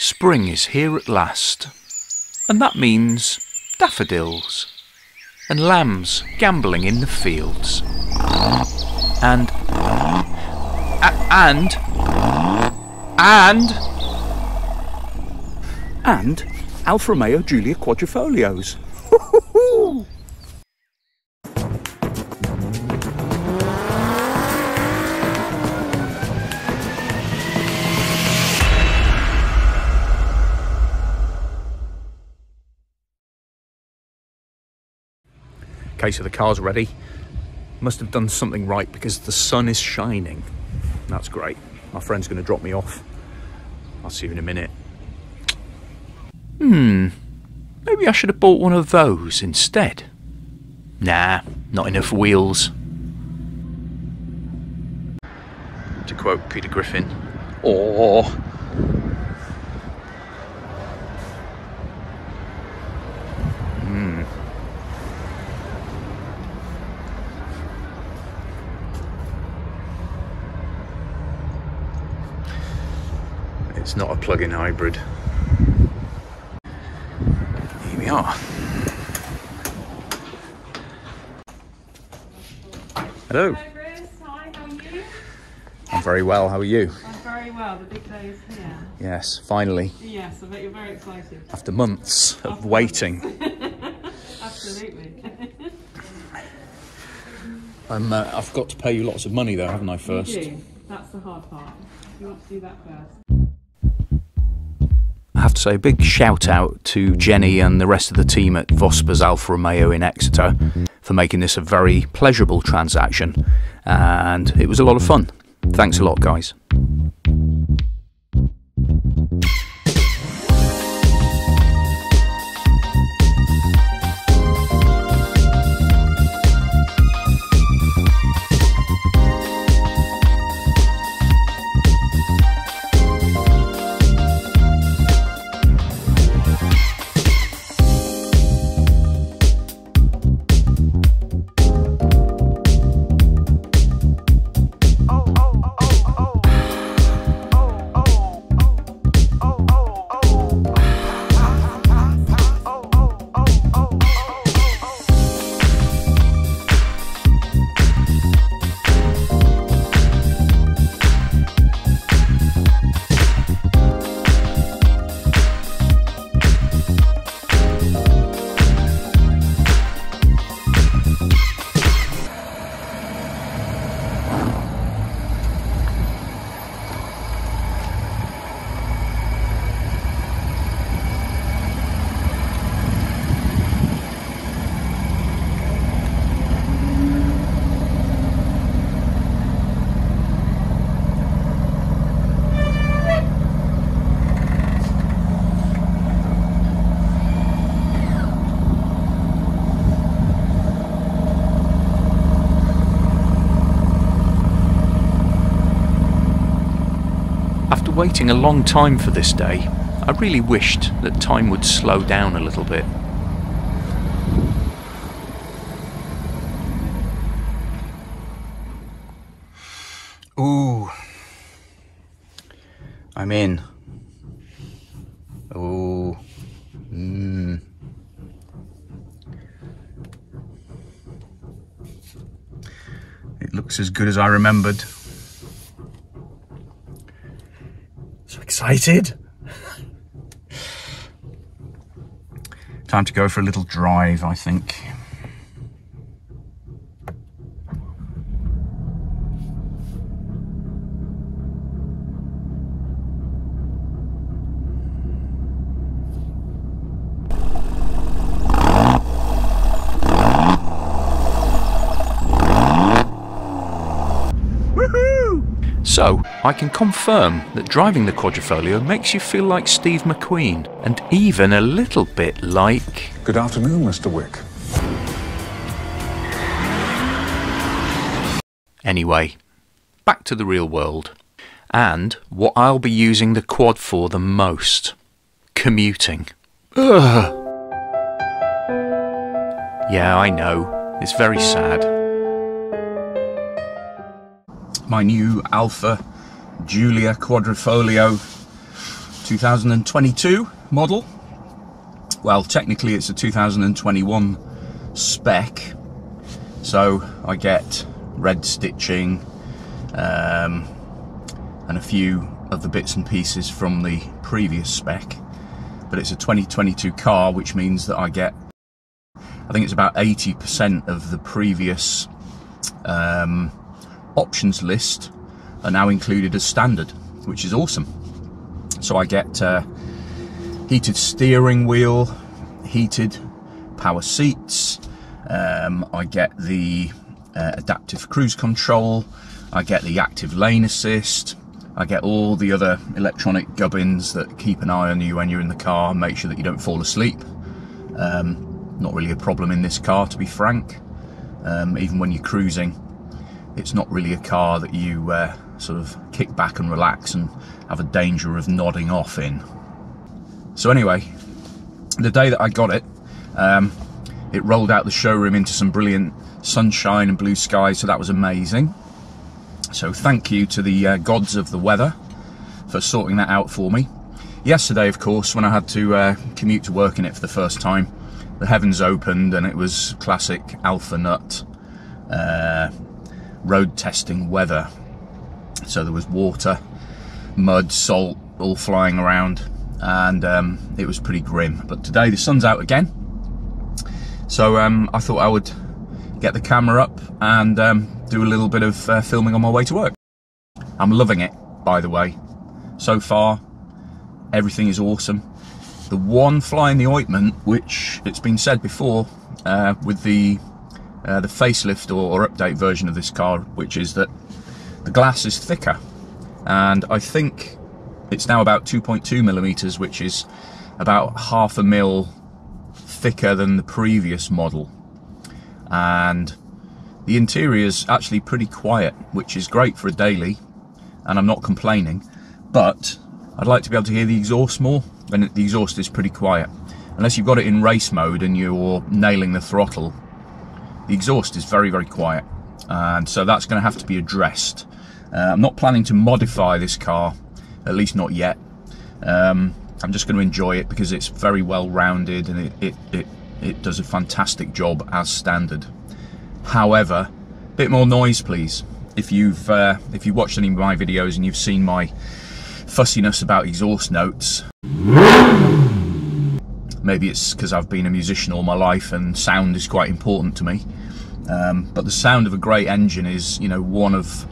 Spring is here at last, and that means daffodils and lambs gambling in the fields, and Alfa Romeo Giulia Quadrifoglios. Okay, so the car's ready. Must have done something right because the sun is shining. That's great. My friend's going to drop me off. I'll see you in a minute. Maybe I should have bought one of those instead. Nah, not enough wheels. To quote Peter Griffin, or it's not a plug-in hybrid. Here we are. Hello. Hello, Bruce. Hi, how are you? I'm very well. How are you? I'm very well. The big day is here. Yes, finally. Yes, I bet you're very excited. After months of waiting. Absolutely. I've got to pay you lots of money though, haven't I, first? You do. That's the hard part. You want to do that first. I have to say a big shout out to Jenny and the rest of the team at Vosper's Alfa Romeo in Exeter for making this a very pleasurable transaction, and it was a lot of fun. Thanks a lot, guys. After waiting a long time for this day, I really wished that time would slow down a little bit. Ooh. I'm in. Ooh. It looks as good as I remembered. So excited. Time to go for a little drive, I think. So, I can confirm that driving the Quadrifoglio makes you feel like Steve McQueen, and even a little bit like... Good afternoon, Mr. Wick. Anyway, back to the real world, and what I'll be using the quad for the most. Commuting. Ugh. Yeah, I know, it's very sad. My new Alfa Giulia Quadrifoglio 2022 model. Well, technically it's a 2021 spec, so I get red stitching and a few of the bits and pieces from the previous spec, but it's a 2022 car, which means that I get, I think it's about 80% of the previous options list are now included as standard, which is awesome. So I get heated steering wheel, heated power seats, I get the adaptive cruise control, I get the active lane assist, I get all the other electronic gubbins that keep an eye on you when you're in the car and make sure that you don't fall asleep. Not really a problem in this car, to be frank. Even when you're cruising, it's not really a car that you sort of kick back and relax and have a danger of nodding off in. So anyway, the day that I got it, it rolled out the showroom into some brilliant sunshine and blue skies, so that was amazing. So thank you to the gods of the weather for sorting that out for me. Yesterday, of course, when I had to commute to work in it for the first time, the heavens opened and it was classic Alfa Nut road testing weather. So there was water, mud, salt all flying around, and it was pretty grim. But today the sun's out again, so I thought I would get the camera up and do a little bit of filming on my way to work. I'm loving it, by the way. So far, everything is awesome. The one fly in the ointment, which it's been said before with the facelift or update version of this car, which is that the glass is thicker, and I think it's now about 2.2 millimeters, which is about 0.5 mil thicker than the previous model. And the interior is actually pretty quiet, which is great for a daily, and I'm not complaining, but I'd like to be able to hear the exhaust more, and the exhaust is pretty quiet. Unless you've got it in race mode and you're nailing the throttle, the exhaust is very, very quiet, and so that's going to have to be addressed. I'm not planning to modify this car, at least not yet. I'm just going to enjoy it because it's very well rounded and it does a fantastic job as standard. However, a bit more noise, please. If you've watched any of my videos and you've seen my fussiness about exhaust notes, maybe it's because I've been a musician all my life and sound is quite important to me. But the sound of a great engine is, you know, one of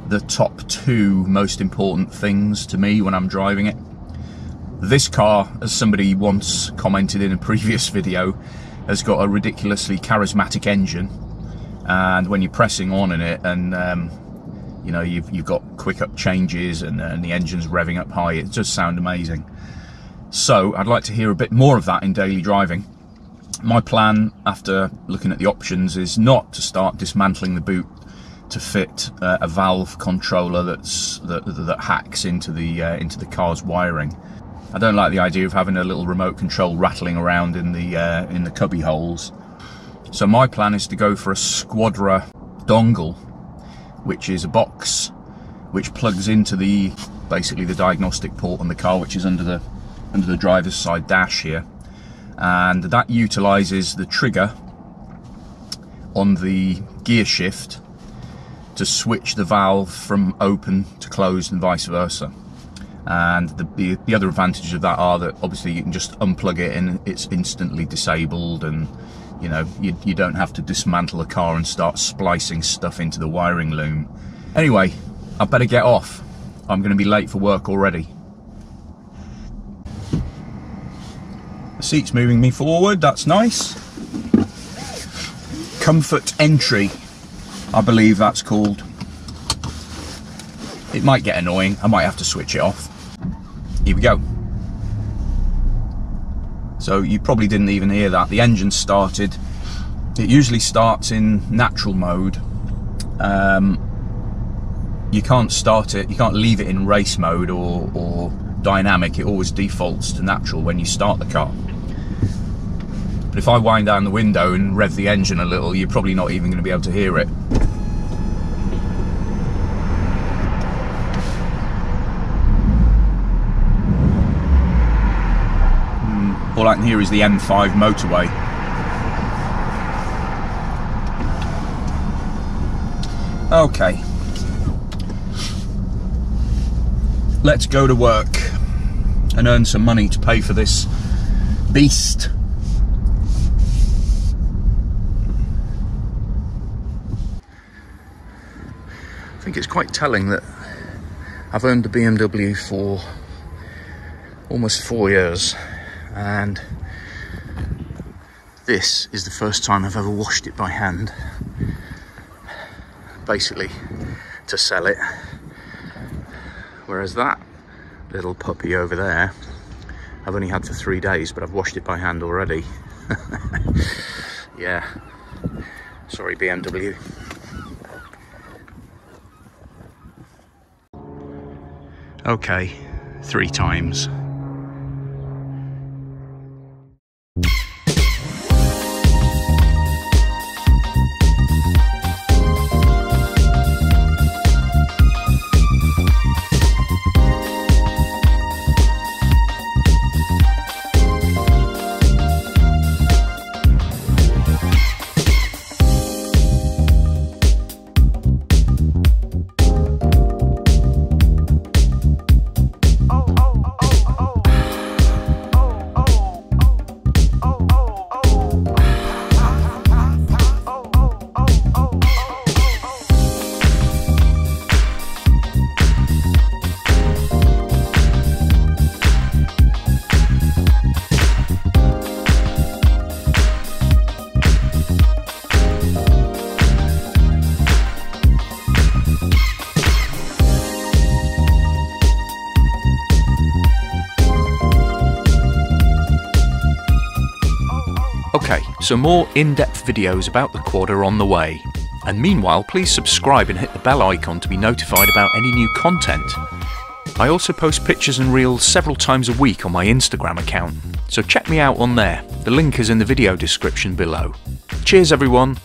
the top 2 most important things to me when I'm driving it. This car, as somebody once commented in a previous video, has got a ridiculously charismatic engine, and when you're pressing on in it and you know, you've got quick up changes and the engine's revving up high, it does sound amazing. So I'd like to hear a bit more of that in daily driving. My plan, after looking at the options, is not to start dismantling the boot to fit a valve controller that hacks into the car's wiring. I don't like the idea of having a little remote control rattling around in the cubby holes. So my plan is to go for a Squadra dongle, which is a box which plugs into basically the diagnostic port on the car, which is under the driver's side dash here, and that utilizes the trigger on the gear shift to switch the valve from open to closed and vice versa. And the other advantages of that are that obviously you can just unplug it and it's instantly disabled, and you know, you don't have to dismantle a car and start splicing stuff into the wiring loom. Anyway, I better get off. I'm going to be late for work already. The seat's moving me forward, that's nice. Comfort entry, I believe that's called. It might get annoying, I might have to switch it off. Here we go. So you probably didn't even hear that. The engine started. It usually starts in natural mode. You can't start it, you can't leave it in race mode or dynamic. It always defaults to natural when you start the car. But if I wind down the window and rev the engine a little, you're probably not even going to be able to hear it. All I can hear is the M5 motorway. Okay. Let's go to work and earn some money to pay for this beast. I think it's quite telling that I've owned the BMW for almost 4 years, and this is the first time I've ever washed it by hand, basically to sell it. Whereas that little puppy over there, I've only had for 3 days, but I've washed it by hand already. Yeah, sorry BMW. Okay, 3 times. Okay, so more in-depth videos about the quad are on the way. And meanwhile, please subscribe and hit the bell icon to be notified about any new content. I also post pictures and reels several times a week on my Instagram account, so check me out on there. The link is in the video description below. Cheers everyone!